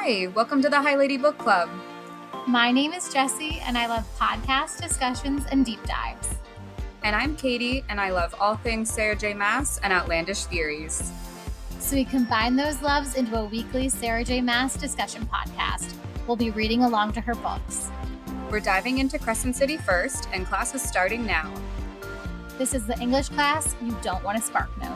Hi, welcome to the High Lady Book Club. My name is Jessie, and I love podcast discussions and deep dives. And I'm Katie, and I love all things Sarah J Maas and outlandish theories. So we combine those loves into a weekly Sarah J Maas discussion podcast. We'll be reading along to her books. We're diving into Crescent City first, and class is starting now. This is the English class you don't want to spark note.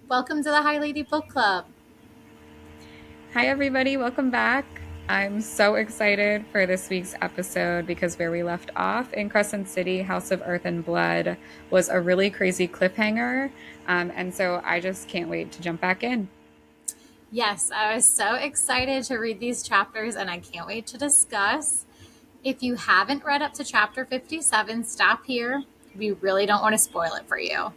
Welcome to the High Lady Book Club. Hi, everybody. Welcome back. I'm so excited for this week's episode because where we left off in Crescent City, House of Earth and Blood was a really crazy cliffhanger. And so I just can't wait to jump back in. Yes, I was so excited to read these chapters and I can't wait to discuss. If you haven't read up to chapter 57, stop here. We really don't want to spoil it for you.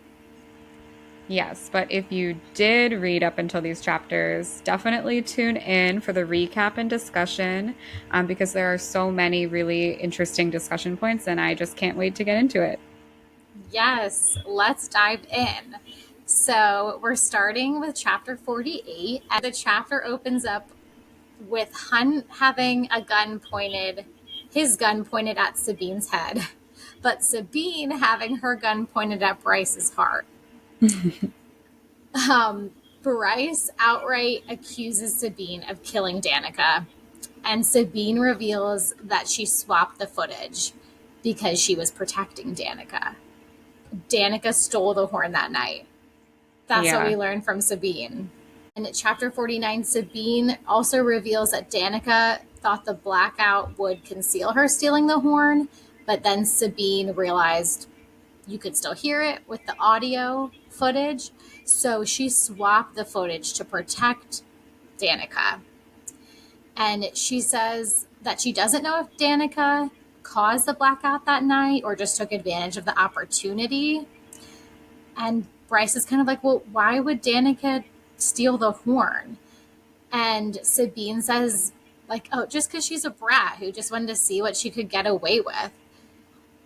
Yes, but if you did read up until these chapters, definitely tune in for the recap and discussion because there are so many really interesting discussion points and I just can't wait to get into it. Yes, let's dive in. So we're starting with chapter 48 and the chapter opens up with Hunt having his gun pointed at Sabine's head, but Sabine having her gun pointed at Bryce's heart. Bryce outright accuses Sabine of killing Danica, and Sabine reveals that she swapped the footage because she was protecting Danica. Danica stole the horn that night. That's what we learned from Sabine. And at chapter 49, Sabine also reveals that Danica thought the blackout would conceal her stealing the horn, but then Sabine realized you could still hear it with the audio footage. So she swapped the footage to protect Danica. And she says that she doesn't know if Danica caused the blackout that night or just took advantage of the opportunity. And Bryce is kind of like, well, why would Danica steal the horn? And Sabine says, like, oh, just because she's a brat who just wanted to see what she could get away with.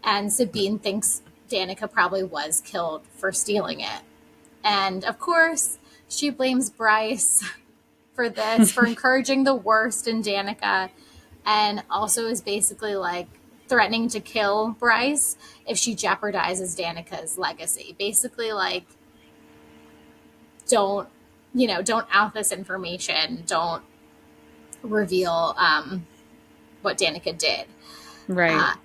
And Sabine thinks Danica probably was killed for stealing it. And of course, she blames Bryce for this, for encouraging the worst in Danica, and also is basically like threatening to kill Bryce if she jeopardizes Danica's legacy. Basically, like, don't out this information. Don't reveal what Danica did. Right.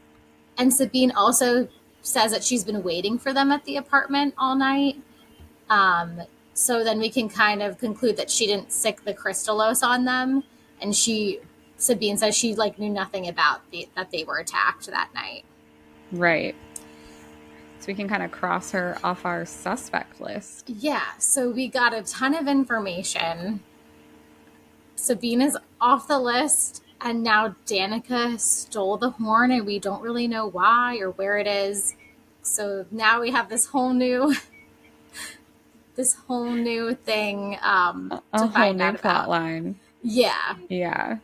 And Sabine also says that she's been waiting for them at the apartment all night. So then we can kind of conclude that she didn't sick the crystallos on them. And Sabine says she knew nothing about that they were attacked that night. Right. So we can kind of cross her off our suspect list. Yeah. So we got a ton of information. Sabine is off the list. And now Danica stole the horn and we don't really know why or where it is. So now we have this whole new thing to find out about. Plot line. Yeah.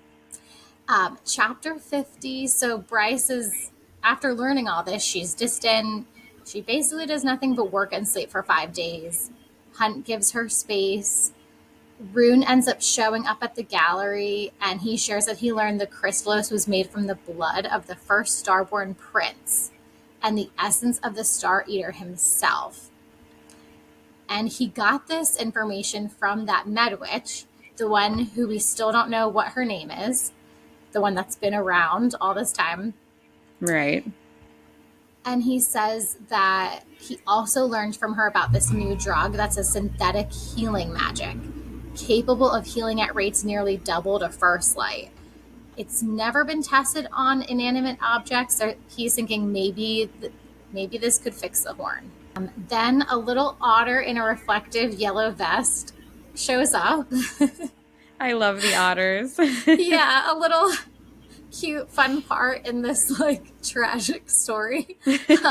Chapter 50. So Bryce is, after learning all this, she's distant. She basically does nothing but work and sleep for 5 days. Hunt gives her space. Rune ends up showing up at the gallery, and he shares that he learned the crystallos was made from the blood of the first starborn prince and the essence of the Star Eater himself. And he got this information from that Medwitch, the one who we still don't know what her name is, the one that's been around all this time. Right. And he says that he also learned from her about this new drug that's a synthetic healing magic, capable of healing at rates nearly double to first light. It's never been tested on inanimate objects. So he's thinking maybe this could fix the horn. Then a little otter in a reflective yellow vest shows up. I love the otters. Yeah, a little cute, fun part in this tragic story. It's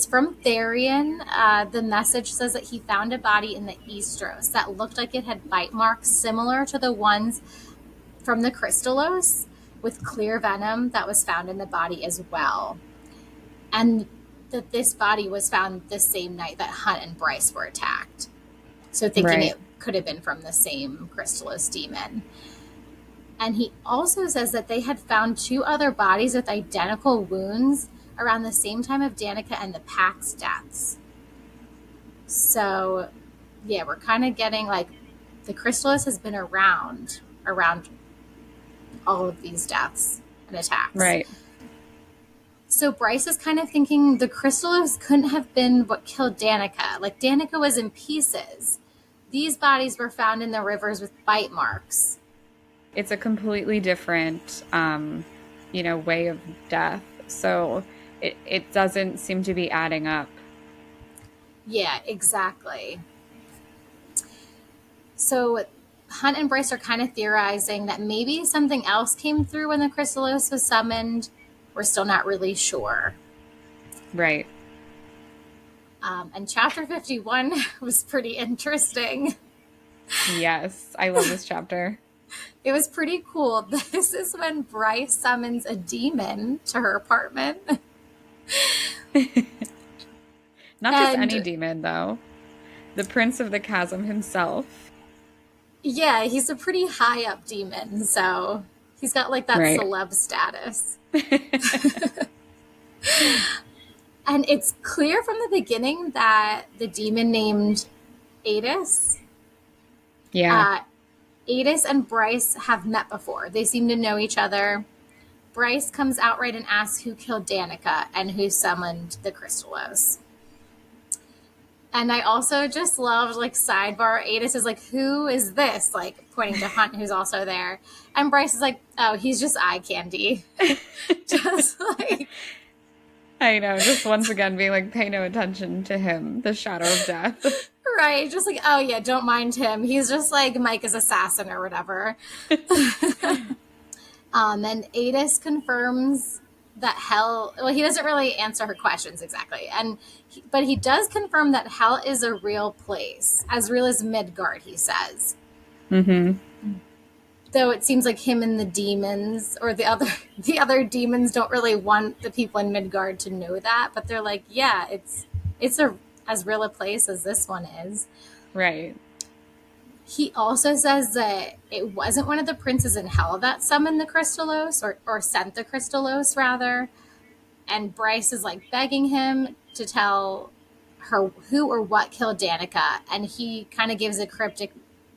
from Therian. The message says that he found a body in the Eastros that looked like it had bite marks similar to the ones from the crystallos, with clear venom that was found in the body as well. And that this body was found the same night that Hunt and Bryce were attacked. So thinking Right. it could have been from the same Chrysalis demon. And he also says that they had found 2 other bodies with identical wounds around the same time of Danica and the Pack's deaths. So, yeah, we're kind of getting like the Chrysalis has been around all of these deaths and attacks. Right. So Bryce is kind of thinking the Chrysalis couldn't have been what killed Danica. Like, Danica was in pieces. These bodies were found in the rivers with bite marks. It's a completely different, way of death. So it doesn't seem to be adding up. Yeah, exactly. So Hunt and Bryce are kind of theorizing that maybe something else came through when the Chrysalis was summoned. We're still not really sure. Right. And chapter 51 was pretty interesting. Yes, I love this chapter. It was pretty cool. This is when Bryce summons a demon to her apartment. Not just any demon, though. The Prince of the Chasm himself. Yeah, he's a pretty high up demon, so he's got like that Right. celeb status. And it's clear from the beginning that the demon named Adis, Yeah. Adis and Bryce have met before. They seem to know each other. Bryce comes outright and asks who killed Danica and who summoned the Crystallos. And I also just loved, like, sidebar, Adis is like, who is this? Like, pointing to Hunt, who's also there. And Bryce is like, oh, he's just eye candy. Just like... I know, just once again being like, pay no attention to him, the shadow of death. Right, just like, oh yeah, don't mind him. He's just like Micah's assassin or whatever. And Adis confirms that hell, well, he doesn't really answer her questions exactly. But he does confirm that hell is a real place, as real as Midgard, he says. Mm-hmm. Though it seems like him and the demons, or the other demons, don't really want the people in Midgard to know that. But they're like, yeah, it's as real a place as this one is. Right. He also says that it wasn't one of the princes in hell that summoned the Crystallos, or sent the Crystallos, rather. And Bryce is like begging him to tell her who or what killed Danica. And he kind of gives a cryptic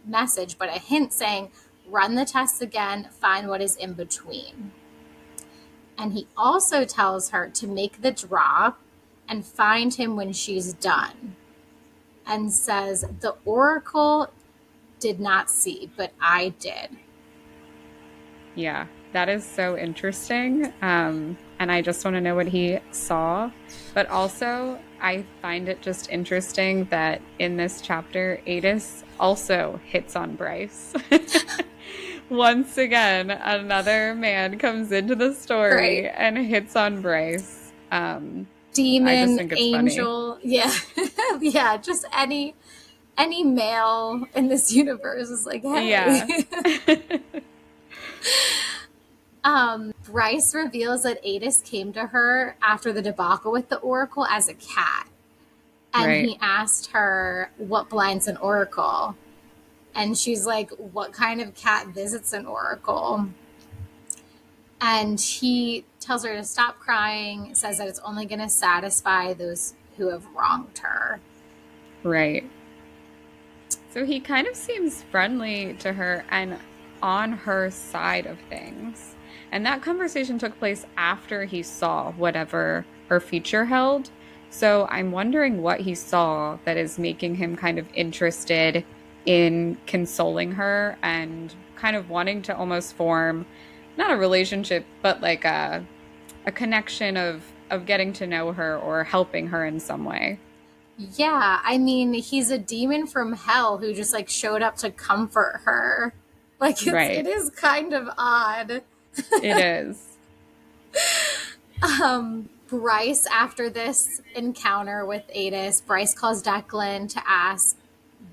message, but a hint saying, run the tests again, find what is in between. And he also tells her to make the draw and find him when she's done. And says, the oracle did not see, but I did. Yeah, that is so interesting. And I just want to know what he saw. But also, I find it just interesting that in this chapter, Adis also hits on Bryce. Once again, another man comes into the story and hits on Bryce. Demon, angel, funny. Yeah. Yeah, just any male in this universe is like, hey. Yeah. Bryce reveals that Adis came to her after the debacle with the oracle as a cat. And he asked her what blinds an oracle. And she's like, what kind of cat visits an oracle? And he tells her to stop crying, says that it's only going to satisfy those who have wronged her. Right. So he kind of seems friendly to her and on her side of things. And that conversation took place after he saw whatever her future held. So I'm wondering what he saw that is making him kind of interested in consoling her and kind of wanting to almost form, not a relationship, but like a connection of getting to know her or helping her in some way. Yeah, I mean, he's a demon from hell who just like showed up to comfort her. Like, it is kind of odd. It is. Bryce, after this encounter with Adis, Bryce calls Declan to ask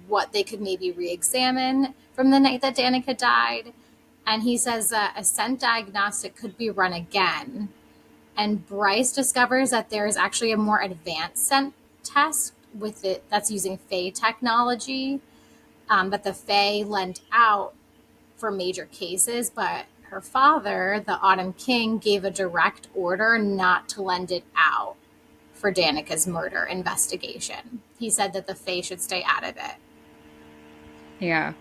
what they could maybe re-examine from the night that Danica died. And he says that a scent diagnostic could be run again. And Bryce discovers that there is actually a more advanced scent test with it that's using Fae technology, that the Fae lent out for major cases, but her father, the Autumn King, gave a direct order not to lend it out for Danica's murder investigation. He said that the Fae should stay out of it. Yeah,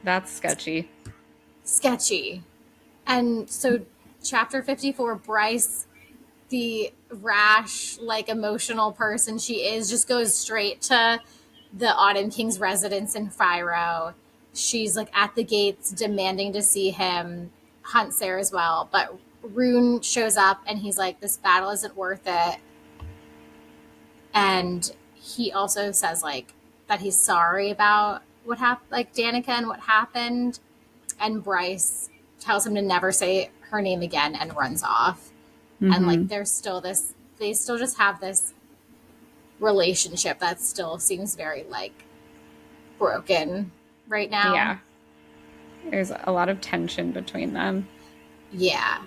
that's sketchy. Sketchy. And so, chapter 54, Bryce, the rash, like emotional person she is, just goes straight to the Autumn King's residence in Phiro. She's like at the gates demanding to see him, hunt Sarah as well. But Rune shows up and he's like, this battle isn't worth it. And he also says like that he's sorry about what happened, like Danica and what happened. And Bryce tells him to never say her name again and runs off. And like there's still this, they still just have this relationship that still seems very like broken right now. Yeah. There's a lot of tension between them. Yeah.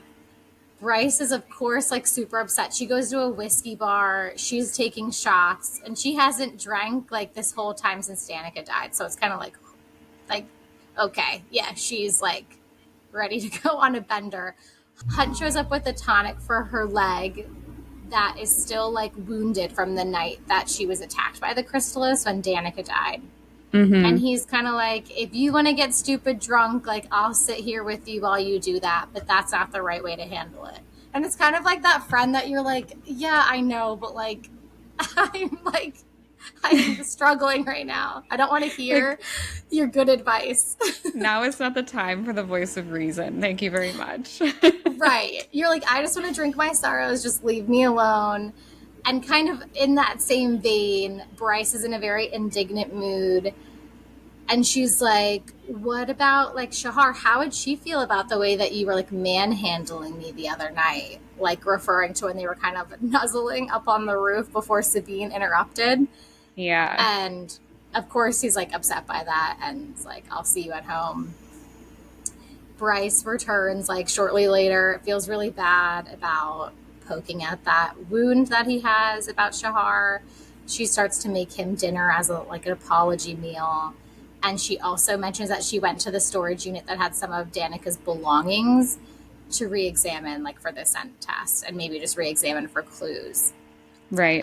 Bryce is of course like super upset. She goes to a whiskey bar, she's taking shots, and she hasn't drank like this whole time since Danica died. So it's kind of like okay, yeah, she's like ready to go on a bender. Hunt shows up with a tonic for her leg that is still like wounded from the night that she was attacked by the Crystallis when Danica died. And he's kind of like, if you want to get stupid drunk, like I'll sit here with you while you do that, but that's not the right way to handle it. And it's kind of like that friend that you're like, yeah, I know, but like I'm struggling right now. I don't want to hear your good advice. Now is not the time for the voice of reason. Thank you very much. Right. You're like, I just want to drink my sorrows. Just leave me alone. And kind of in that same vein, Bryce is in a very indignant mood. And she's like, what about like Shahar? How would she feel about the way that you were like manhandling me the other night? Like referring to when they were kind of nuzzling up on the roof before Sabine interrupted. Yeah. And of course he's like upset by that and it's like, I'll see you at home. Bryce returns like shortly later. It feels really bad about poking at that wound that he has about Shahar. She starts to make him dinner as a like an apology meal. And she also mentions that she went to the storage unit that had some of Danica's belongings to re-examine like for the scent test and maybe just re-examine for clues. Right.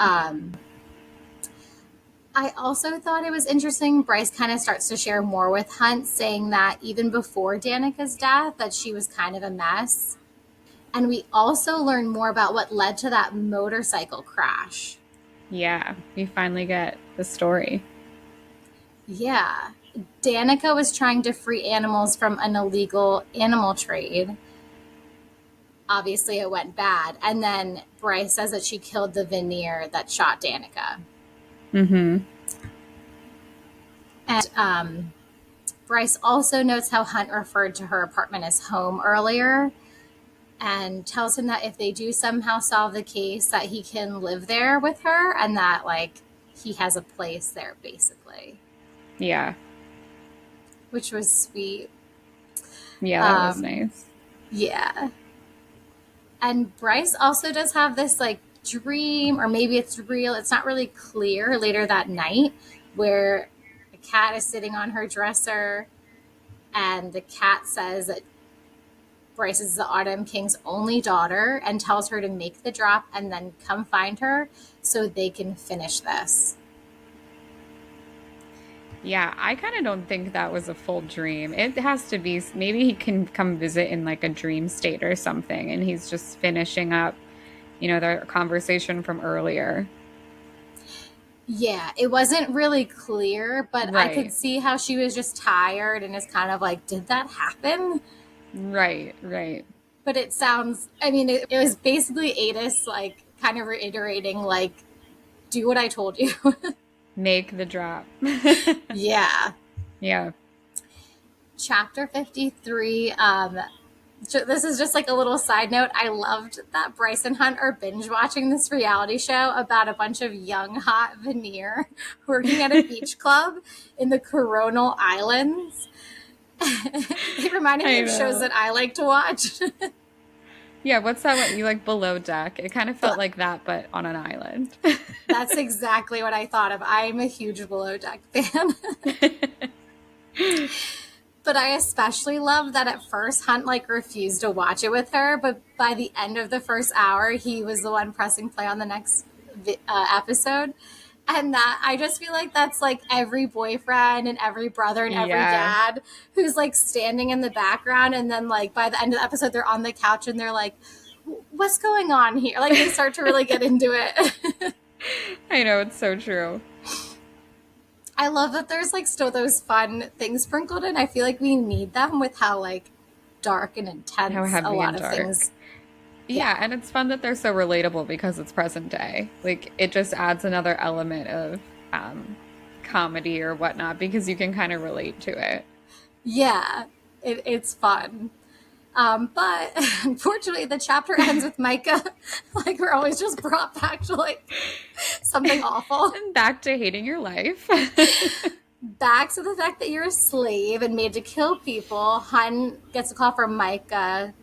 I also thought it was interesting. Bryce kind of starts to share more with Hunt, saying that even before Danica's death, that she was kind of a mess. And we also learn more about what led to that motorcycle crash. Yeah, we finally get the story. Yeah. Danica was trying to free animals from an illegal animal trade. Obviously, it went bad. And then Bryce says that she killed the veneer that shot Danica. And Bryce also notes how Hunt referred to her apartment as home earlier and tells him that if they do somehow solve the case that he can live there with her and that like he has a place there basically. Yeah. Which was sweet. Yeah, that was nice. Yeah. And Bryce also does have this like dream, or maybe it's real, it's not really clear, later that night where a cat is sitting on her dresser and the cat says that Bryce is the Autumn King's only daughter and tells her to make the drop and then come find her so they can finish this. Yeah, I kind of don't think that was a full dream. It has to be, maybe he can come visit in like a dream state or something and he's just finishing up, you know, their conversation from earlier. Yeah, it wasn't really clear, but Right. I could see how she was just tired and is kind of like, did that happen? Right, right. But it sounds, I mean, it was basically Adis like kind of reiterating like, do what I told you. Make the drop. Yeah. Yeah. Chapter 53. This is just like a little side note. I loved that Bryce and Hunt are binge watching this reality show about a bunch of young, hot veneer working at a beach club in the Coronal Islands. It reminded me I of shows know. that I like to watch. Yeah, what's that one? You like Below Deck? It kind of felt like that, but on an island. That's exactly what I thought of. I'm a huge Below Deck fan. But I especially love that at first Hunt like refused to watch it with her, but by the end of the first hour, he was the one pressing play on the next episode. And that I just feel like that's like every boyfriend and every brother and every Yeah, dad who's like standing in the background, and then like by the end of the episode they're on the couch and they're like, what's going on here? Like they start to really get into it. I know, it's so true. I love that there's like still those fun things sprinkled in. I feel like we need them with how like dark and How intense a heavy lot and of dark. things. Yeah, Yeah. and it's fun that they're so relatable because it's present day. Like it just adds another element of um comedy or whatnot because you can kind of relate to it. Yeah. It's fun. But unfortunately, the chapter ends with Micah. Like, we're always just brought back to like something awful. And back to hating your life. Back to the fact that you're a slave and made to kill people. Hun gets a call from Micah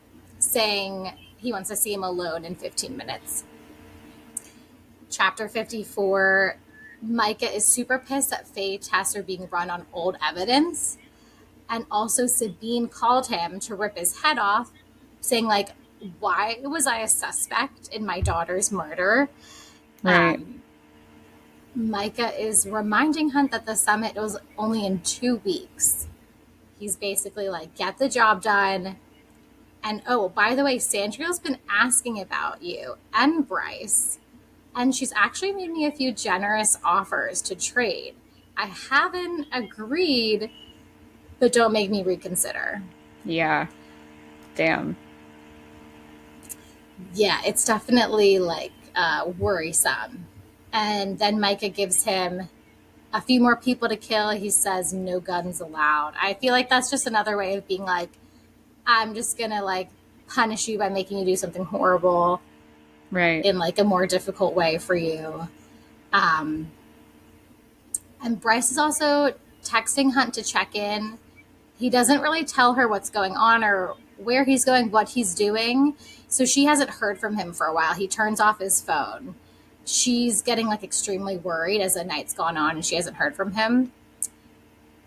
saying he wants to see him alone in 15 minutes. Chapter 54, Micah is super pissed that Faye tests are being run on old evidence. And also Sabine called him to rip his head off, saying like, why was I a suspect in my daughter's murder? Right. Micah is reminding Hunt that the summit was only in 2 weeks. He's basically like, get the job done. And oh, by the way, Sandriel's been asking about you and Bryce. And she's actually made me a few generous offers to trade. I haven't agreed, but don't make me reconsider. Yeah. Damn. Yeah, it's definitely like worrisome. And then Micah gives him a few more people to kill. He says, no guns allowed. I feel like that's just another way of being like, I'm just going to like punish you by making you do something horrible Right. in like a more difficult way for you. Um, and Bryce is also texting Hunt to check in. He doesn't really tell her what's going on or where he's going, what he's doing. So she hasn't heard from him for a while. He turns off his phone. She's getting like extremely worried as the night's gone on and she hasn't heard from him.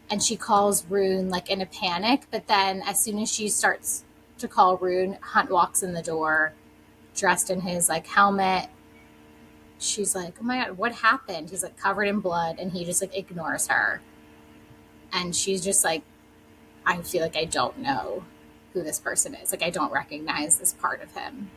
And she calls Rune like in a panic. But then as soon as she starts to call Rune, Hunt walks in the door dressed in his like helmet. She's like, oh my God, what happened? He's like covered in blood and he just like ignores her. And she's just like, I feel like I don't know who this person is. Like I don't recognize this part of him.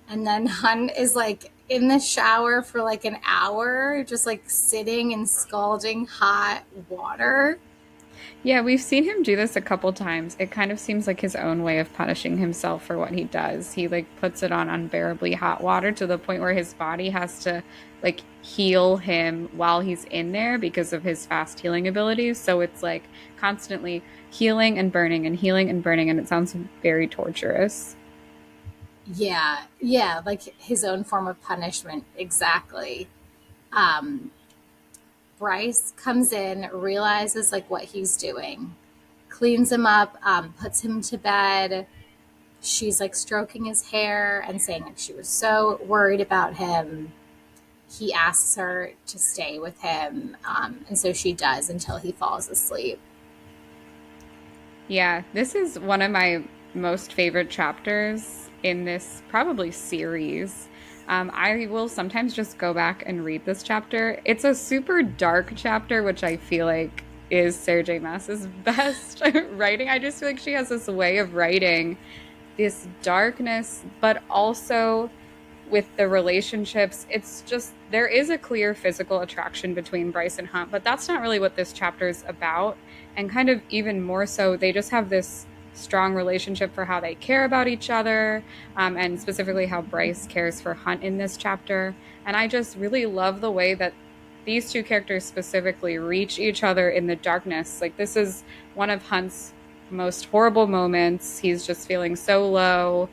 And then Hun is like in the shower for like an hour, just like sitting in scalding hot water. Yeah, we've seen him do this a couple times. It kind of seems like his own way of punishing himself for what he does. He like puts it on unbearably hot water to the point where his body has to like heal him while he's in there because of his fast healing abilities. So it's like constantly healing and burning and healing and burning, and it sounds very torturous. Yeah, yeah, like his own form of punishment. Exactly. Um, Bryce comes in, realizes like what he's doing, cleans him up, puts him to bed. She's like stroking his hair and saying like she was so worried about him. He asks her to stay with him, and so she does until he falls asleep. Yeah, this is one of my most favorite chapters in this probably series. I will sometimes just go back and read this chapter. It's a super dark chapter, which I feel like is Sarah J Maas's best writing. I just feel like she has this way of writing this darkness, but also with the relationships, it's just there is a clear physical attraction between Bryce and Hunt, but that's not really what this chapter is about. And kind of even more so, they just have this strong relationship for how they care about each other, and specifically how Bryce cares for Hunt in this chapter. And I just really love the way that these two characters specifically reach each other in the darkness. Like, this is one of Hunt's most horrible moments. He's just feeling so low.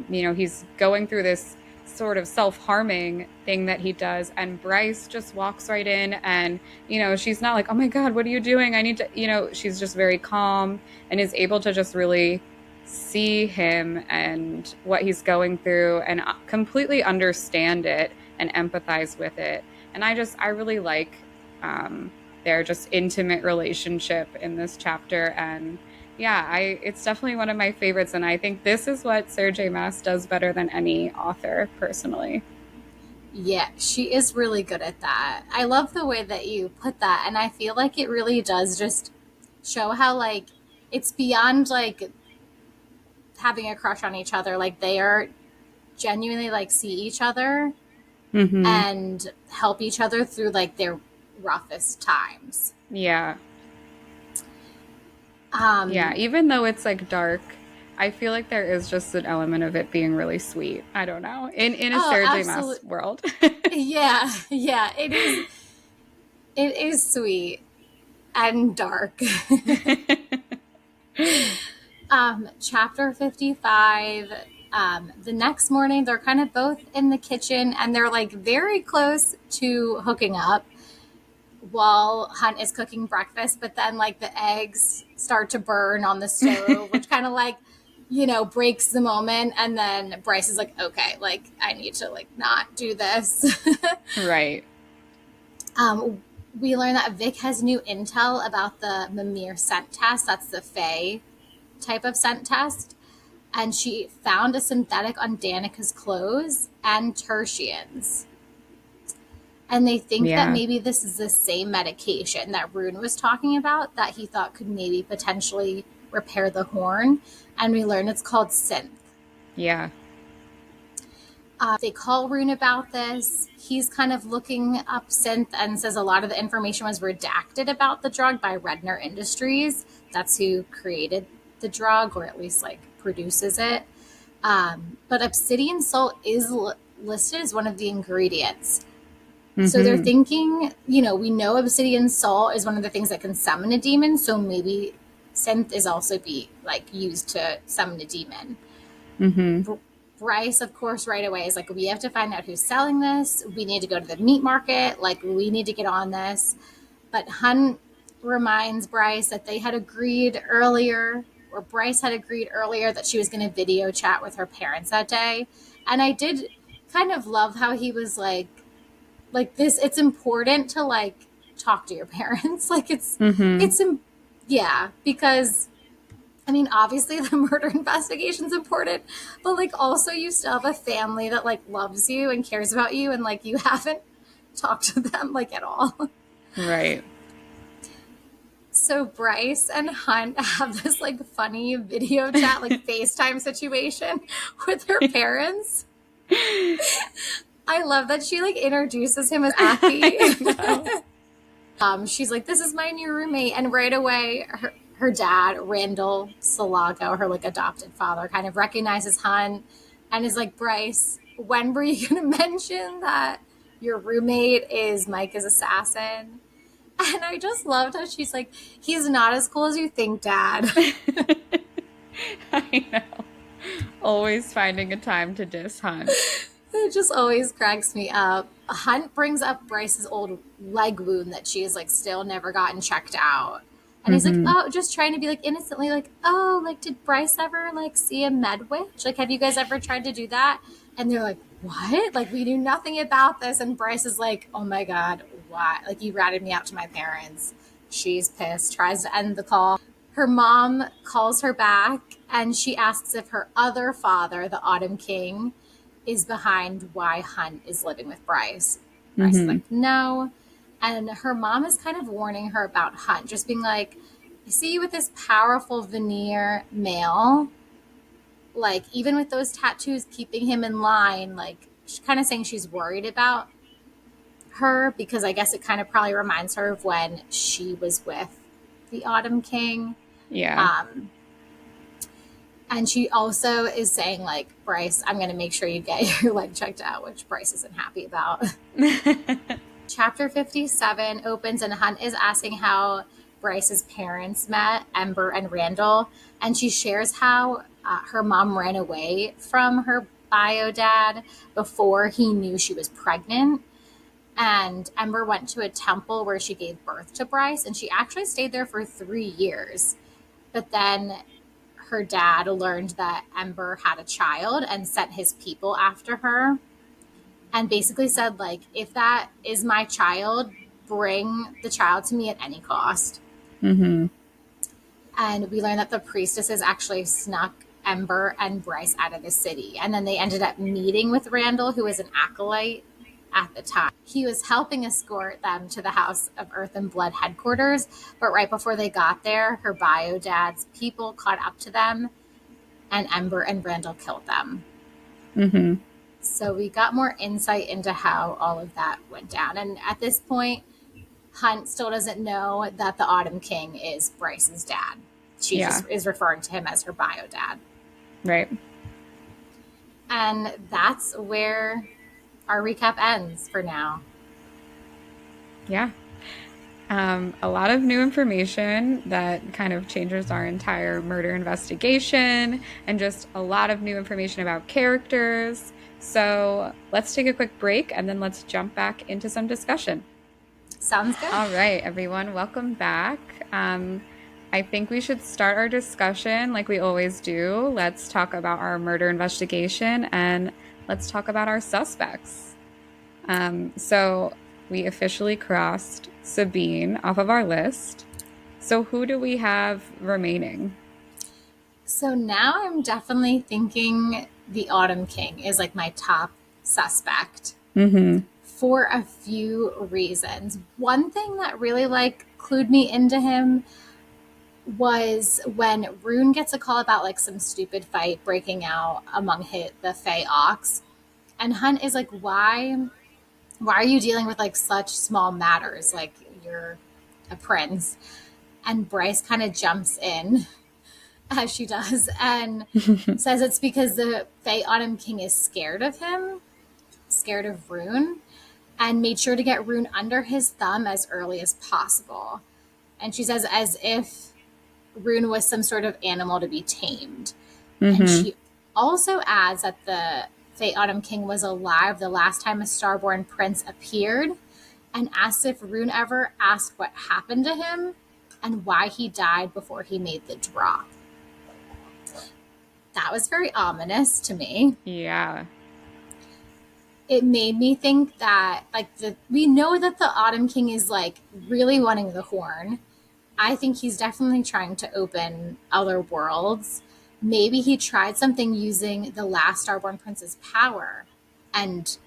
He's going through this sort of self-harming thing that he does, and Bryce just walks right in, and she's not like, oh my God, what are you doing, I need to, she's just very calm and is able to just really see him and what he's going through and completely understand it and empathize with it. And I really like their just intimate relationship in this chapter. And yeah, I it's definitely one of my favorites, and I think this is what Sarah J Maas does better than any author, personally. Yeah, she is really good at that. I love the way that you put that, and I feel like it really does just show how like it's beyond like having a crush on each other. Like they are genuinely like see each other Mm-hmm. and help each other through like their roughest times. Yeah. Yeah, Um, even though it's like dark, I feel like there is just an element of it being really sweet. I don't know. In a oh, Sarah J Maas absolutely. world. Yeah, yeah, it is. It is sweet and dark. Chapter 55. The next morning, they're kind of both in the kitchen and they're like very close to hooking up while Hunt is cooking breakfast. But then, like, the eggs start to burn on the stove, which kind of like, breaks the moment. And then Bryce is like, okay, like, I need to, like, not do this. Right. um, we learn that Vic has new intel about the Mimir scent test. That's the Fae type of scent test. And she found a synthetic on Danica's clothes and Tertian's. And they think that Yeah. maybe this is the same medication that Rune was talking about that he thought could maybe potentially repair the horn. And we learn it's called synth. Yeah. They call Rune about this. He's kind of looking up synth and says a lot of the information was redacted about the drug by Redner Industries. That's who created the drug, or at least like produces it. But obsidian salt is listed as one of the ingredients. So they're Mm-hmm. thinking, we know obsidian salt is one of the things that can summon a demon. So maybe synth is also be like used to summon a demon. Mm-hmm. Bryce, of course, right away is like, we have to find out who's selling this. We need to go to the meat market. Like, we need to get on this. But Hunt reminds Bryce that they had agreed earlier, or Bryce had agreed earlier, that she was going to video chat with her parents that day. And I did kind of love how he was like this, it's important to like talk to your parents. Like Mm-hmm. yeah, because I mean, obviously the murder investigation is important, but like also you still have a family that like loves you and cares about you, and like you haven't talked to them like at all. Right. So Bryce and Hunt have this like funny video chat, like FaceTime situation with her parents. I love that she like introduces him as Aki. I know. She's like, "This is my new roommate," and right away, her dad, Randall Salago, her like adopted father, kind of recognizes Hunt and is like, "Bryce, when were you going to mention that your roommate is Micah's assassin?" And I just loved how she's like, "He's not as cool as you think, Dad." I know. Always finding a time to diss Hunt. It just always cracks me up. Hunt brings up Bryce's old leg wound that she has like still never gotten checked out. And he's like, Mm-hmm. oh, just trying to be like innocently like, oh, like did Bryce ever like see a med witch? Like, have you guys ever tried to do that? And they're like, what? Like, we knew nothing about this. And Bryce is like, oh my God, why? Like, you ratted me out to my parents. She's pissed, tries to end the call. Her mom calls her back and she asks if her other father, the Autumn King, is behind why Hunt is living with Bryce. Bryce is Mm-hmm. like, no. And her mom is kind of warning her about Hunt, just being like, I see you with this powerful veneer male. Like, even with those tattoos keeping him in line, like, she's kind of saying she's worried about her because I guess it kind of probably reminds her of when she was with the Autumn King. Yeah. Um, and she also is saying, like, Bryce, I'm going to make sure you get your leg checked out, which Bryce isn't happy about. Chapter 57 opens, and Hunt is asking how Bryce's parents met, Ember and Randall. And she shares how her mom ran away from her bio dad before he knew she was pregnant. And Ember went to a temple where she gave birth to Bryce, and she actually stayed there for 3 years. But then her dad learned that Ember had a child and sent his people after her, and basically said, like, if that is my child, bring the child to me at any cost. Mm-hmm. And we learned that the priestesses actually snuck Ember and Bryce out of the city. And then they ended up meeting with Randall, who was an acolyte at the time. He was helping escort them to the House of Earth and Blood headquarters, but right before they got there, her bio dad's people caught up to them, and Ember and Randall killed them. Mm-hmm. So we got more insight into how all of that went down. And at this point, Hunt still doesn't know that the Autumn King is Bryce's dad. She just is referring to him as her bio dad. Right. And that's where our recap ends for now. Yeah. A lot of new information that kind of changes our entire murder investigation, and just a lot of new information about characters. So let's take a quick break and then let's jump back into some discussion. Sounds good. All right, everyone, welcome back. I think we should start our discussion like we always do. Let's talk about our murder investigation and let's talk about our suspects. So we officially crossed Sabine off of our list. So who do we have remaining? So now I'm definitely thinking the Autumn King is like my top suspect. Mm-hmm. For a few reasons. One thing that really like clued me into him was when Rune gets a call about like some stupid fight breaking out among the Fey Ox, and Hunt is like, why are you dealing with like such small matters? Like, you're a prince. And Bryce kind of jumps in, as she does, and says it's because the Fey Autumn King is scared of him, scared of Rune, and made sure to get Rune under his thumb as early as possible. And she says as if Rune was some sort of animal to be tamed. Mm-hmm. And she also adds that the Fey Autumn King was alive the last time a Starborn prince appeared, and asks if Rune ever asked what happened to him and why he died before he made the drop. That was very ominous to me. Yeah. It made me think that, like, we know that the Autumn King is, like, really wanting the horn. I think he's definitely trying to open other worlds. Maybe he tried something using the last Starborn Prince's power, and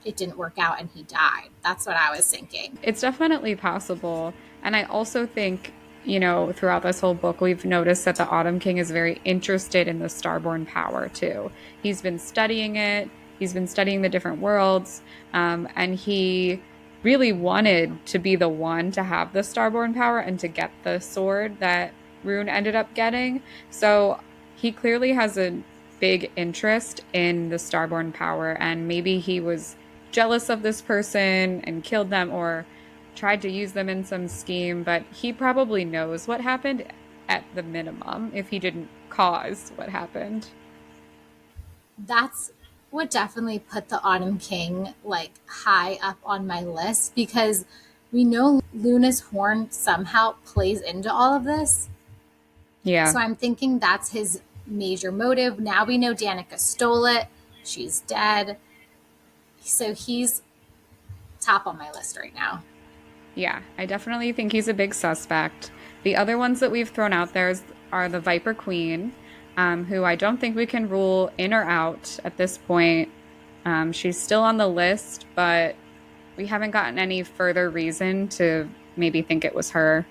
it didn't work out and he died. That's what I was thinking. It's definitely possible. And I also think, you know, throughout this whole book, we've noticed that the Autumn King is very interested in the Starborn power, too. He's been studying it. He's been studying the different worlds, and he really wanted to be the one to have the Starborn power and to get the sword that Rune ended up getting. So he clearly has a big interest in the Starborn power, and maybe he was jealous of this person and killed them or tried to use them in some scheme, but he probably knows what happened at the minimum if he didn't cause what happened. That's would definitely put the Autumn King like high up on my list, because we know Luna's horn somehow plays into all of this. Yeah. So I'm thinking that's his major motive. Now we know Danica stole it. She's dead. So he's top on my list right now. Yeah, I definitely think he's a big suspect. The other ones that we've thrown out there are the Viper Queen, who I don't think we can rule in or out at this point. She's still on the list, but we haven't gotten any further reason to maybe think it was her.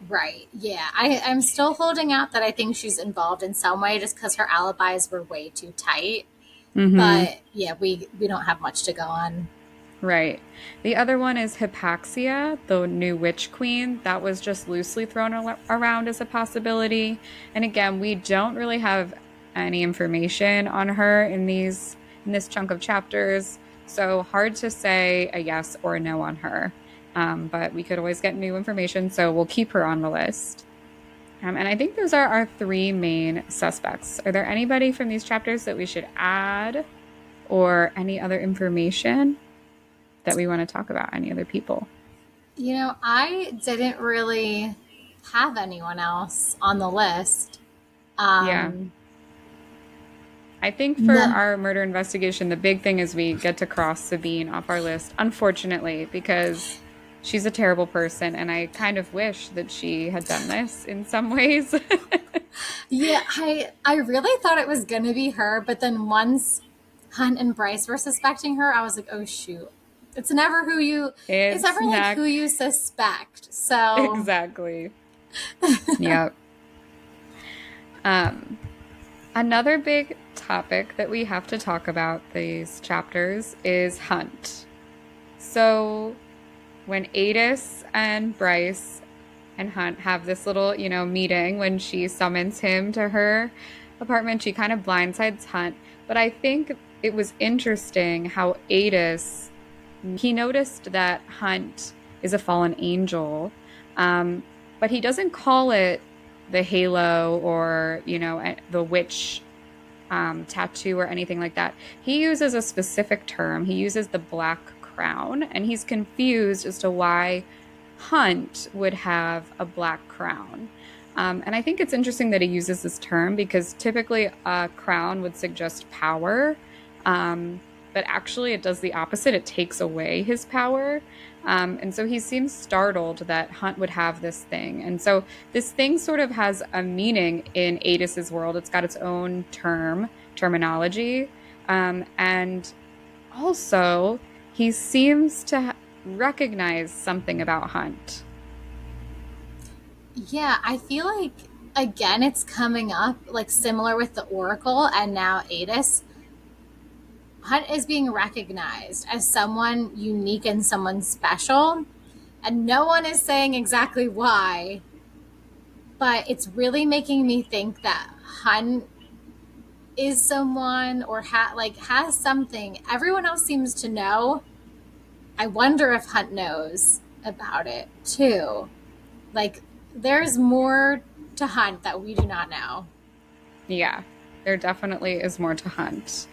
Right. Yeah. I'm still holding out that I think she's involved in some way, just because her alibis were way too tight. Mm-hmm. But yeah, we don't have much to go on. Right. The other one is Hypaxia, the new witch queen. That was just loosely thrown around as a possibility. And again, we don't really have any information on her in this chunk of chapters. So hard to say a yes or a no on her. But we could always get new information, so we'll keep her on the list. And I think those are our three main suspects. Are there anybody from these chapters that we should add or any other information that we want to talk about? Any other people? I didn't really have anyone else on the list. Yeah. Um, I think for no, our murder investigation, the big thing is we get to cross Sabine off our list, unfortunately, because she's a terrible person, and I kind of wish that she had done this in some ways. yeah, I really thought it was gonna be her, but then once Hunt and Bryce were suspecting her, I was like, oh shoot, it's never it's It's never like not who you suspect. So exactly. Yep. Um, Another big topic that we have to talk about these chapters is Hunt. So when Adis and Bryce and Hunt have this little, meeting when she summons him to her apartment, she kind of blindsides Hunt. But I think it was interesting how Adis, he noticed that Hunt is a fallen angel, um, but he doesn't call it the halo or, the witch tattoo or anything like that. He uses a specific term. He uses the black crown, and he's confused as to why Hunt would have a black crown. And I think it's interesting that he uses this term because typically a crown would suggest power, but actually it does the opposite. It takes away his power. And so he seems startled that Hunt would have this thing. And so this thing sort of has a meaning in Adis's world. It's got its own terminology. And also, he seems to recognize something about Hunt. yeah, I feel like again it's coming up like similar with the Oracle and now Adis. Hunt is being recognized as someone unique and someone special, and no one is saying exactly why, but it's really making me think that Hunt is someone or has something everyone else seems to know. I wonder if Hunt knows about it too. Like there's more to Hunt that we do not know. Yeah, there definitely is more to Hunt.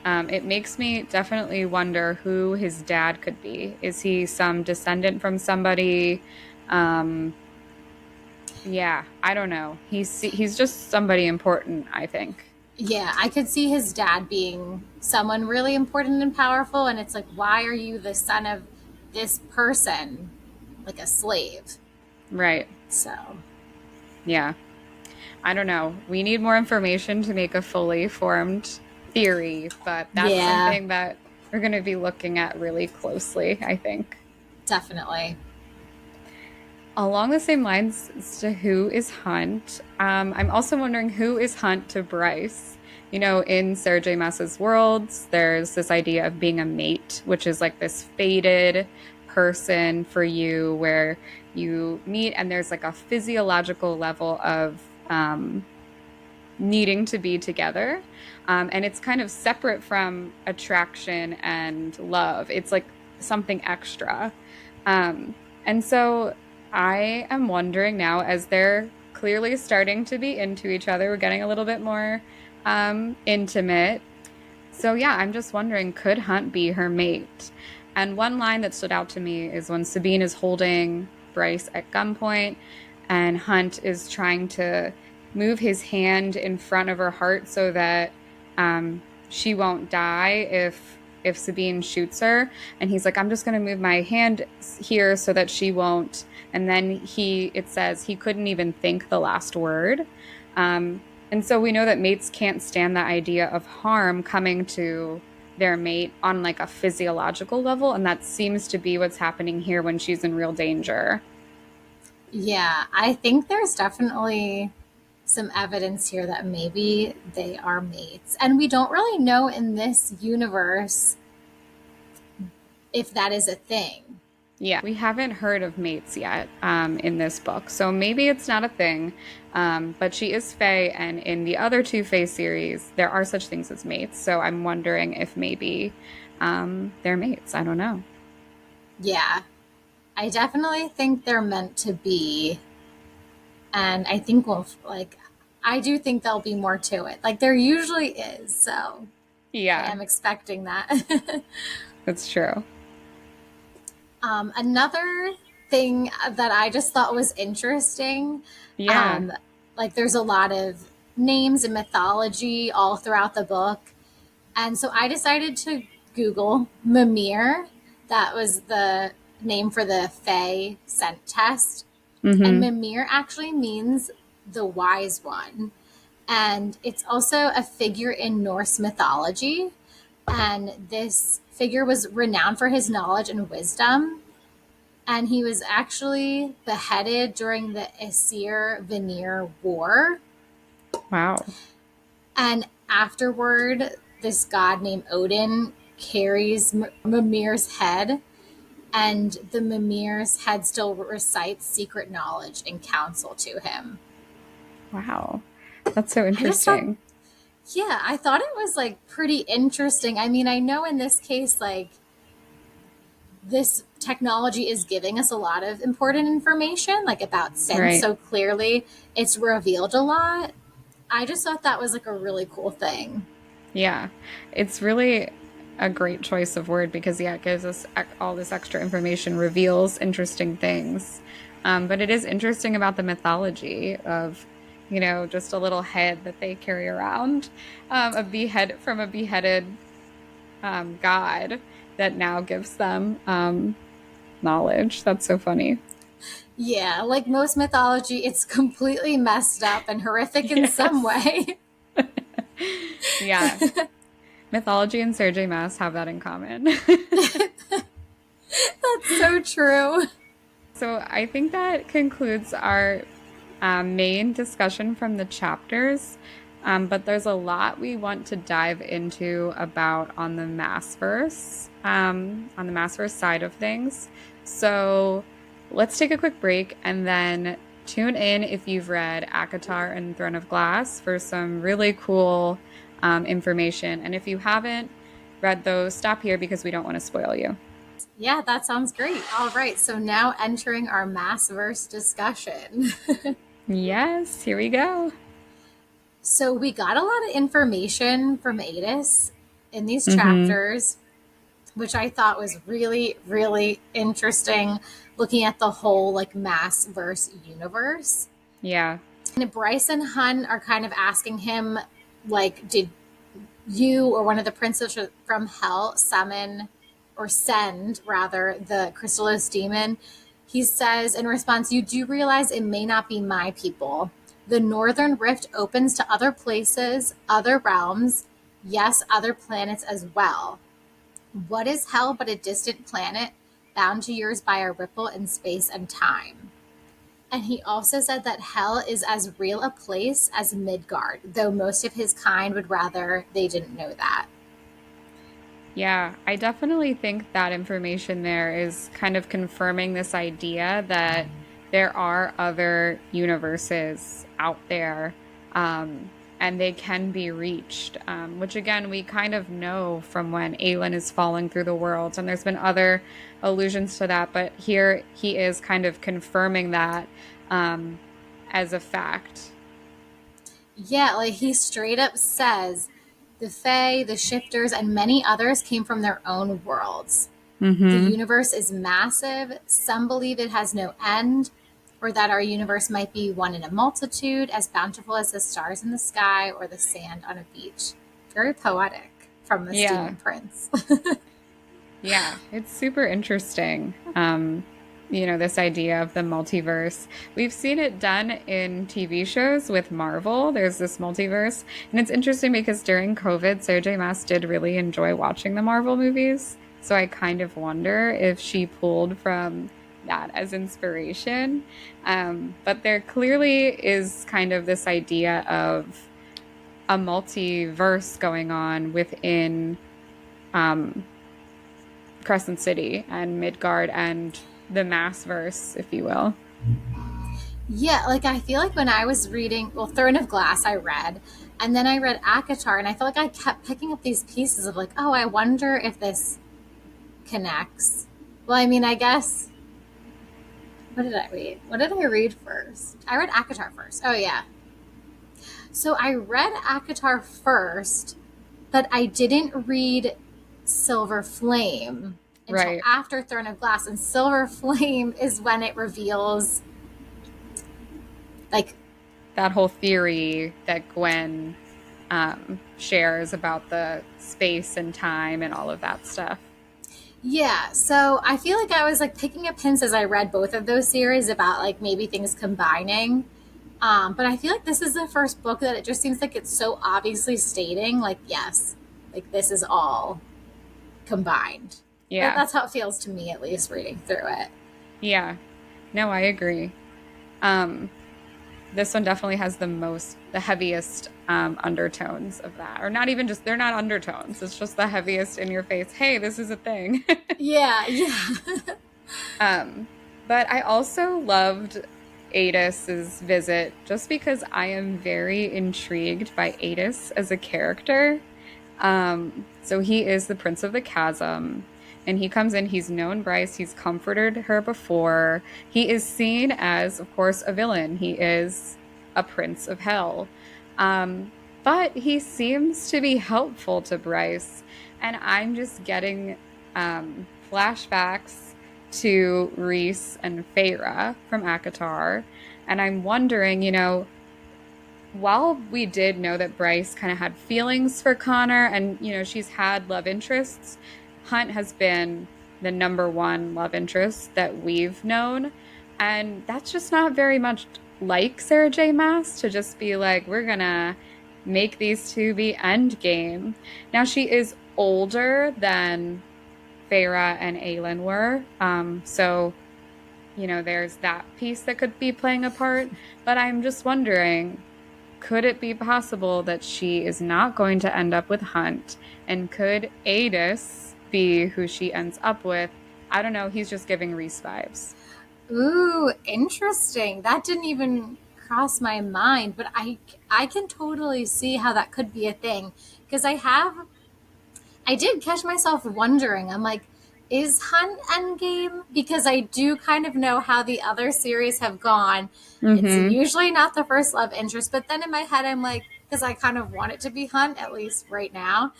It makes me definitely wonder who his dad could be. Is he some descendant from somebody? Um, yeah, I don't know. He's just somebody important, I think. Yeah, I could see his dad being someone really important and powerful, and it's like, why are you the son of this person, like a slave? Right. So, Yeah. I don't know. We need more information to make a fully formed theory, but that's yeah, something that we're going to be looking at really closely, I think. definitely. Along the same lines as to who is Hunt, I'm also wondering who is Hunt to Bryce. In Sarah J Maas's worlds, there's this idea of being a mate, which is like this fated person for you where you meet and there's like a physiological level of needing to be together. And it's kind of separate from attraction and love. It's like something extra. Um, and so I am wondering now, as they're clearly starting to be into each other, we're getting a little bit more intimate. So, yeah, I'm just wondering, could Hunt be her mate? And one line that stood out to me is when Sabine is holding Bryce at gunpoint and Hunt is trying to move his hand in front of her heart so that she won't die if Sabine shoots her. And he's like, I'm just going to move my hand here so that she won't. And then it says he couldn't even think the last word. And so we know that mates can't stand the idea of harm coming to their mate on like a physiological level. And that seems to be what's happening here when she's in real danger. Yeah, I think there's definitely some evidence here that maybe they are mates. And we don't really know in this universe if that is a thing. Yeah, we haven't heard of mates yet in this book, so maybe it's not a thing. But she is Fae, and in the other two Fae series, there are such things as mates. So I'm wondering if maybe they're mates. I don't know. Yeah, I definitely think they're meant to be. And I think I do think there'll be more to it. Like there usually is. So I Yeah, am expecting that. that's true. Another thing that I just thought was interesting, Yeah. um, like there's a lot of names and mythology all throughout the book. And so I decided to Google Mimir. That was the name for the Fae scent test. And Mm-hmm. Mimir actually means the wise one. And it's also a figure in Norse mythology. And this figure was renowned for his knowledge and wisdom. And he was actually beheaded during the Aesir Vanir War. Wow. And afterward, this god named Odin carries Mimir's head, and the Mimir's head still recites secret knowledge and counsel to him. Wow. That's so I just thought, interesting. yeah, I thought it was like pretty interesting. I mean, I know in this case, like, this technology is giving us a lot of important information, like about sense. Right. So clearly it's revealed a lot. I just thought that was like a really cool thing. Yeah. It's really a great choice of word because, yeah, it gives us all this extra information, reveals interesting things. But it is interesting about the mythology of, just a little head that they carry around, from a beheaded god that now gives them knowledge. That's so funny. Yeah, like most mythology, it's completely messed up and horrific in some Yes. way. Yeah. Mythology and Sarah J Maas have that in common. That's so true. So I think that concludes our main discussion from the chapters. But there's a lot we want to dive into about on the Maasverse side of things. So let's take a quick break and then tune in if you've read ACOTAR and Throne of Glass for some really cool information. And if you haven't read those, stop here because we don't want to spoil you. Yeah, that sounds great. All right, so now entering our Massverse discussion. Yes, here we go. So we got a lot of information from Adis in these Mm-hmm. chapters, which I thought was really, really interesting looking at the whole like Massverse universe. Yeah. And Bryce and Hun are kind of asking him, like, did you or one of the princes from hell summon or send rather the Crystallos demon? He says in response, you do realize it may not be my people. The northern rift opens to other places, other realms, yes, other planets as well. What is hell but a distant planet bound to yours by a ripple in space and time? And he also said that hell is as real a place as Midgard, though most of his kind would rather they didn't know that. Yeah, I definitely think that information there is kind of confirming this idea that there are other universes out there, and they can be reached, which again, we kind of know from when Aelin is falling through the world, and there's been other allusions to that, but here he is kind of confirming that um, as a fact. Yeah, like he straight up says the Fae, the Shifters, and many others came from their own worlds. The Mm-hmm. universe is massive. Some believe it has no end, or that our universe might be one in a multitude, as bountiful as the stars in the sky or the sand on a beach. Very poetic from this Yeah. demon prince. Yeah, it's super interesting. This idea of the multiverse. We've seen it done in TV shows with Marvel. There's this multiverse. And it's interesting because during COVID, Sarah J. Maas did really enjoy watching the Marvel movies. So I kind of wonder if she pulled from that as inspiration. But there clearly is kind of this idea of a multiverse going on within um, Crescent City and Midgard and the Maasverse, if you will. Yeah, like I feel like when I was reading, well, Throne of Glass, I read, and then I read Akatar, and I felt like I kept picking up these pieces of like, oh, I wonder if this connects. Well, I mean, I guess What did I read? What did I read first? I read ACOTAR first. Oh, yeah. So I read ACOTAR first, but I didn't read Silver Flame until Right. after Throne of Glass. And Silver Flame is when it reveals, like, That whole theory that Gwen shares about the space and time and all of that stuff. yeah. So I feel like I was like picking up hints as I read both of those series about like maybe things combining. But I feel like this is the first book that it just seems like it's so obviously stating, like, yes, like this is all combined. Yeah. That's how it feels to me, at least, reading through it. Yeah. No, I agree. Um, this one definitely has the heaviest undertones of that. Or not even just, they're not undertones. It's just the heaviest in your face. Hey, this is a thing. Yeah, yeah. Um, but I also loved Adis's visit just because I am very intrigued by Adis as a character. So he is the Prince of the Chasm, and he comes in, he's known Bryce, he's comforted her before. He is seen as, of course, a villain. He is a prince of hell. But he seems to be helpful to Bryce, and I'm just getting flashbacks to Reese and Feyre from ACOTAR, and I'm wondering, while we did know that Bryce kind of had feelings for Connor and, she's had love interests, Hunt has been the number one love interest that we've known. And that's just not very much like Sarah J Maas to just be like, we're gonna make these two be endgame. Now she is older than Feyre and Aelin were. So there's that piece that could be playing a part. But I'm just wondering, could it be possible that she is not going to end up with Hunt? And could Adis be who she ends up with? I don't know. He's just giving Reese vibes. Ooh, interesting. That didn't even cross my mind, but I can totally see how that could be a thing because I did catch myself wondering. I'm like, is Hunt endgame? Because I do kind of know how the other series have gone. It's Mm-hmm. usually not the first love interest, but then in my head, I'm like, because I kind of want it to be Hunt, at least right now.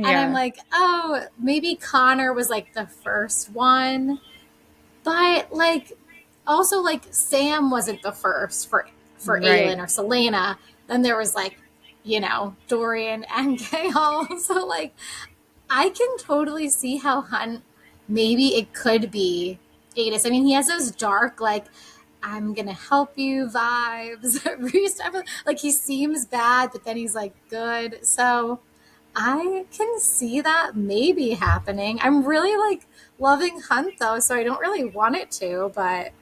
And I'm Yeah. like, oh, maybe Connor was like the first one. But like, also like Sam wasn't the first for Right. Aelin or Selena. Then there was like, Dorian and Gale. So like, I can totally see how Hunt maybe it could be Adis. I mean, he has those dark like I'm gonna help you vibes. Like he seems bad, but then he's like good. So I can see that maybe happening. I'm really like loving Hunt though, so I don't really want it to, but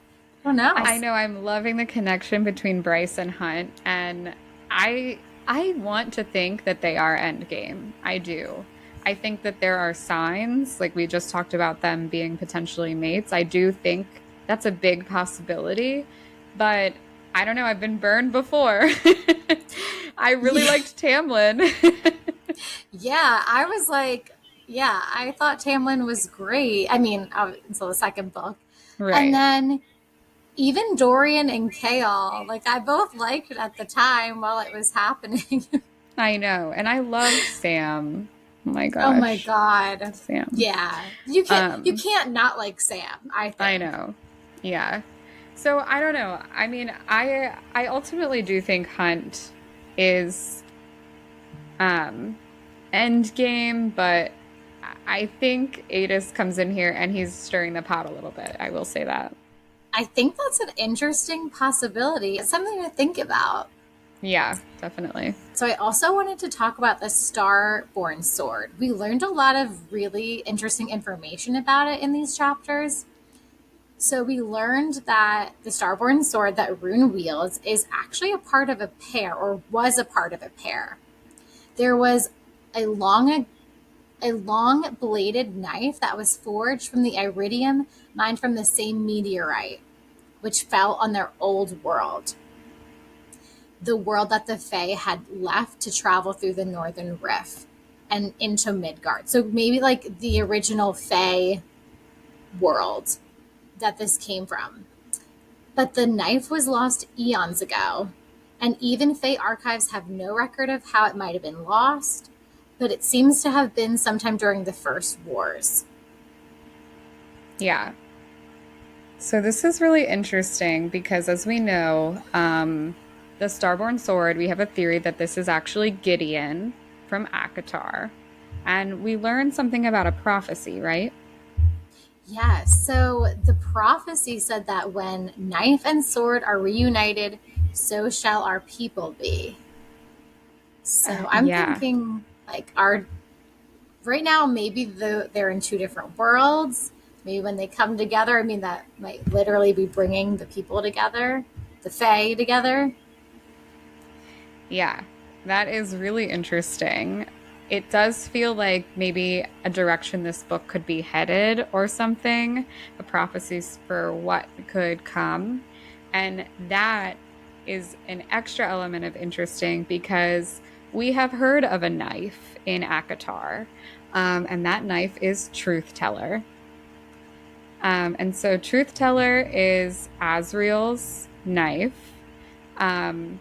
who I knows? know I'm loving the connection between Bryce and Hunt, and I want to think that they are endgame. I do. I think that there are signs, like we just talked about them being potentially mates. I do think that's a big possibility, but I don't know. I've been burned before. I really Yeah, liked Tamlin. yeah. I was like, yeah, I thought Tamlin was great. I mean, until the second book, and Right. then even Dorian and Kale, like I both liked it at the time while it was happening. I know. And I loved Sam. Oh my Oh my gosh. god. Sam. Yeah. You can't not like Sam, I I think. know. Yeah. So I don't know. I mean, I ultimately do think Hunt is um end game, but I think Adis comes in here and he's stirring the pot a little bit. I will say that. I think that's an interesting possibility. It's something to think about. Yeah, definitely. So I also wanted to talk about the Starborn sword. We learned a lot of really interesting information about it in these chapters. So we learned that the Starborn sword that Rune wields is actually a part of a pair, or was a part of a pair. There was a long bladed knife that was forged from the iridium mined from the same meteorite, which fell on their old world, the world that the Fae had left to travel through the Northern Rift and into Midgard. So maybe like the original Fae world that this came from. But the knife was lost eons ago, and even Fate archives have no record of how it might have been lost, but it seems to have been sometime during the First Wars. Yeah. So this is really interesting because, as we know, the Starborn Sword, we have a theory that this is actually Gideon from Akatar. And we learned something about a prophecy, right? Yes, so the prophecy said that when knife and sword are reunited, so shall our people be. So I'm Yeah. thinking, like, our right now, maybe they're in two different worlds. Maybe when they come together, I mean, that might literally be bringing the people together, the Fae together. Yeah. That is really interesting. It does feel like maybe a direction this book could be headed or something, a prophecies for what could come. And that is an extra element of interesting because we have heard of a knife in Akatar, and that knife is Truth Teller. And so Truth Teller is Asriel's knife, um,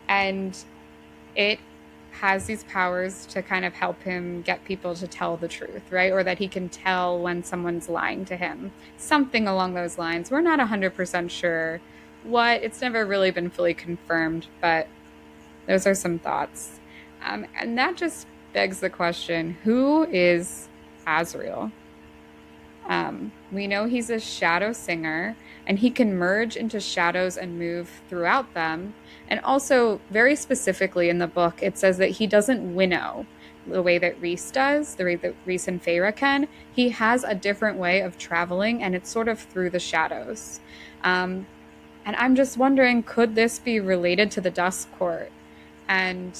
and it has these powers to kind of help him get people to tell the truth, right? Or that he can tell when someone's lying to him. Something along those lines. We're not 100% sure what. It's never really been fully confirmed, but those are some thoughts. And that just begs the question, who is Asriel? We know he's a shadow singer and he can merge into shadows and move throughout them. And also, very specifically in the book, it says that he doesn't winnow the way that Rhys does, the way that Rhys and Feyre can. He has a different way of traveling, and it's sort of through the shadows. Um, and I'm just wondering, could this be related to the Dusk Court? And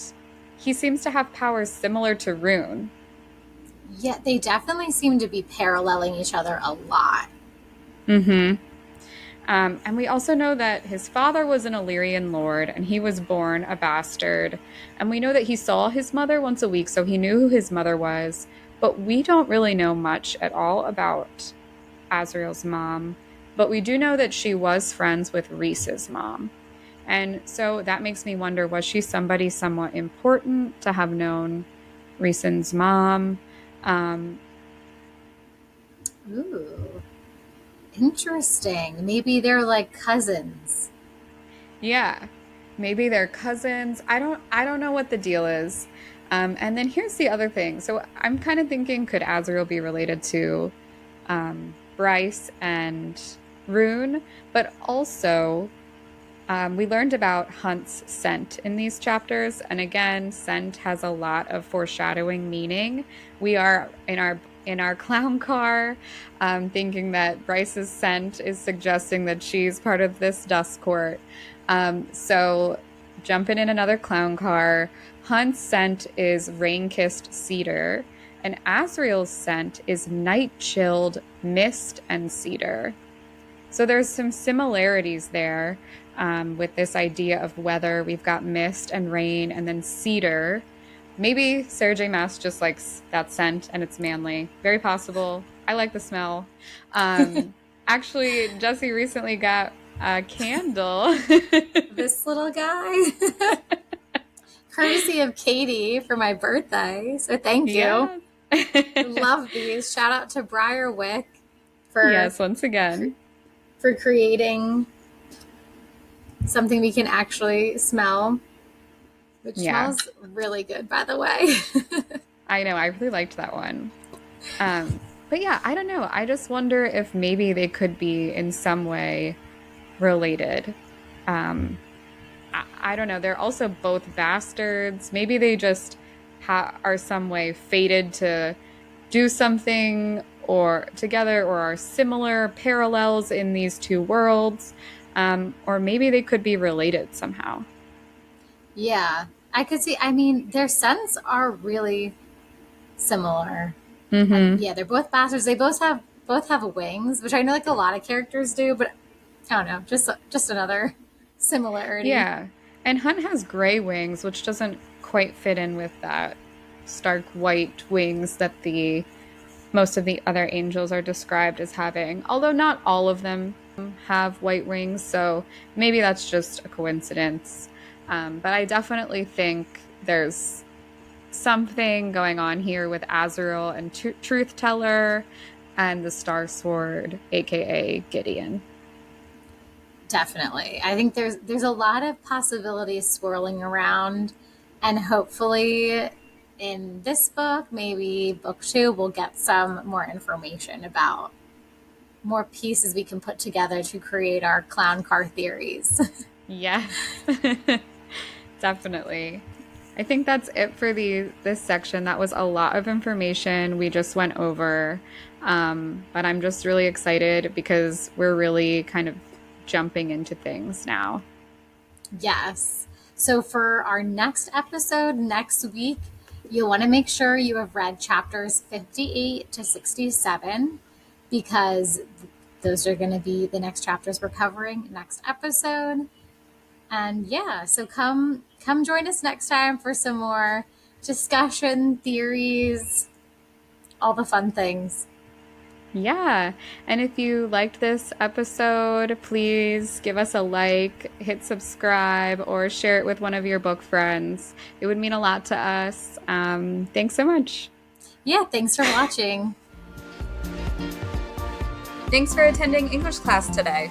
he seems to have powers similar to Rune. Yeah, they definitely seem to be paralleling each other a lot. Mm-hmm. And we also know that his father was an Illyrian lord and he was born a bastard. And we know that he saw his mother once a week, so he knew who his mother was. But we don't really know much at all about Azriel's mom. But we do know that she was friends with Rhys's mom. And so that makes me wonder, was she somebody somewhat important to have known Rhys's mom? Um, Ooh, interesting. Maybe they're like cousins. Yeah, maybe they're cousins. I don't know what the deal is. And then here's the other thing. So I'm kind of thinking, could Azriel be related to Bryce and Rune? But also, we learned about Hunt's scent in these chapters, and again, scent has a lot of foreshadowing meaning. We are in our clown car, thinking that Bryce's scent is suggesting that she's part of this dust court. So jumping in another clown car, Hunt's scent is rain-kissed cedar, and Asriel's scent is night-chilled mist and cedar. So there's some similarities there with this idea of weather. We've got mist and rain and then cedar. Maybe Sarah J Maas just likes that scent and it's manly. Very possible. I like the smell. Um, Actually, Jessie recently got a candle. This little guy. Courtesy of Katie for my birthday. So thank you. Yeah. Love these. Shout out to Briarwick for Yes, once again. for creating something we can actually smell, which Yeah, smells really good, by the way. I know. I really liked that one. But yeah, I don't know. I just wonder if maybe they could be in some way related. Um, I don't know. They're also both bastards. Maybe they just are some way fated to do something or together or are similar parallels in these two worlds. Or maybe they could be related somehow. Yeah, I could see. I mean, their scents are really similar, and Mm-hmm. yeah, they're both bastards. They both have wings, which I know like a lot of characters do, but I don't know. Just another similarity. Yeah. And Hunt has gray wings, which doesn't quite fit in with that stark white wings that the most of the other angels are described as having, although not all of them. have white wings, so maybe that's just a coincidence. But I definitely think there's something going on here with Azrael and Truth Teller and the Star Sword, aka Gideon. Definitely. I think there's a lot of possibilities swirling around, and hopefully in this book, maybe book 2, we'll get some more information about more pieces we can put together to create our clown car theories. Yes, definitely. I think that's it for this section. That was a lot of information we just went over. But I'm just really excited because we're really kind of jumping into things now. Yes. So for our next episode next week, you'll want to make sure you have read chapters 58 to 67 because those are going to be the next chapters we're covering next episode. And yeah, so come join us next time for some more discussion, theories, all the fun things. Yeah. And if you liked this episode, please give us a like, hit subscribe, or share it with one of your book friends. It would mean a lot to us. Thanks so much. Yeah, thanks for watching. Thanks for attending English class today.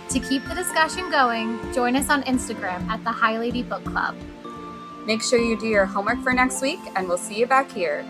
To keep the discussion going, join us on Instagram at the High Lady Book Club. Make sure you do your homework for next week, and we'll see you back here.